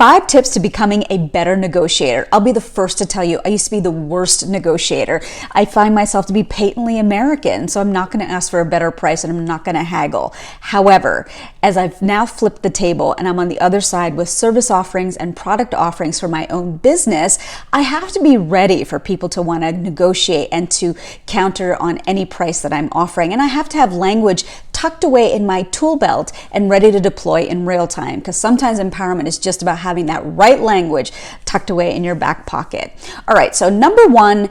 5 tips to becoming a better negotiator. I'll be the first to tell you, I used to be the worst negotiator. I find myself to be patently American, so I'm not going to ask for a better price and I'm not going to haggle. However, as I've now flipped the table and I'm on the other side with service offerings and product offerings for my own business, I have to be ready for people to want to negotiate and to counter on any price that I'm offering. And I have to have language tucked away in my tool belt and ready to deploy in real time, because sometimes empowerment is just about having that right language tucked away in your back pocket. All right, so number 1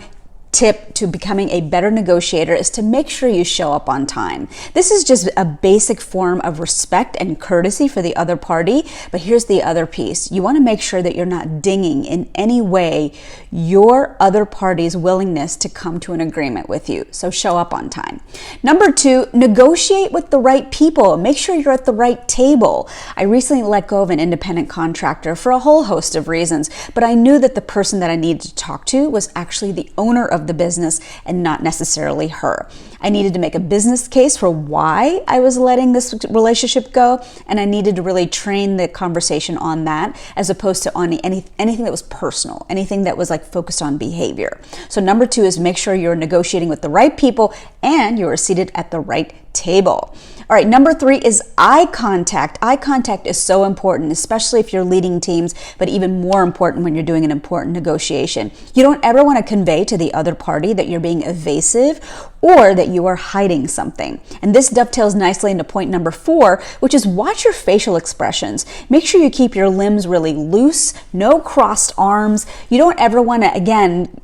tip to becoming a better negotiator is to make sure you show up on time. This is just a basic form of respect and courtesy for the other party, but here's the other piece. You want to make sure that you're not dinging in any way your other party's willingness to come to an agreement with you. So show up on time. Number 2, negotiate with the right people. Make sure you're at the right table. I recently let go of an independent contractor for a whole host of reasons, but I knew that the person that I needed to talk to was actually the owner of the business and not necessarily her. I needed to make a business case for why I was letting this relationship go, and I needed to really train the conversation on that as opposed to on anything that was personal, anything that was like focused on behavior. So number 2 is make sure you're negotiating with the right people and you are seated at the right table. All right, number 3 is eye contact. Eye contact is so important, especially if you're leading teams, but even more important when you're doing an important negotiation. You don't ever want to convey to the other party that you're being evasive or that you are hiding something. And this dovetails nicely into point number 4, which is watch your facial expressions. Make sure you keep your limbs really loose, no crossed arms. You don't ever want to, again,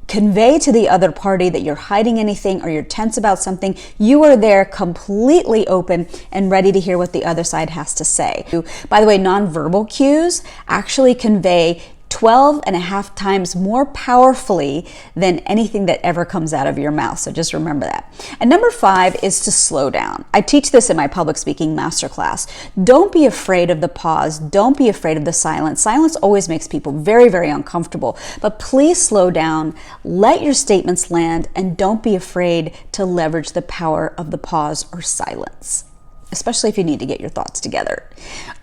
convey to the other party that you're hiding anything or you're tense about something. You are there completely open and ready to hear what the other side has to say. By the way, nonverbal cues actually convey 12.5 times more powerfully than anything that ever comes out of your mouth. So just remember that. And number 5 is to slow down. I teach this in my public speaking masterclass. Don't be afraid of the pause. Don't be afraid of the silence. Silence always makes people very, very uncomfortable. But please slow down, let your statements land, and don't be afraid to leverage the power of the pause or silence, especially if you need to get your thoughts together.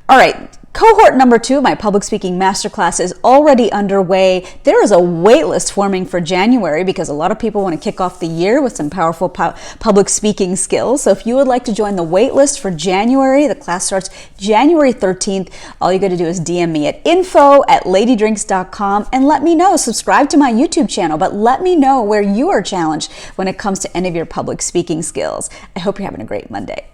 All right, cohort number 2 of my public speaking masterclass is already underway. There is a wait list forming for January because a lot of people want to kick off the year with some powerful public speaking skills. So if you would like to join the wait list for January, the class starts January 13th. All you got to do is DM me at info@ladydrinks.com and let me know. Subscribe to my YouTube channel, but let me know where you are challenged when it comes to any of your public speaking skills. I hope you're having a great Monday.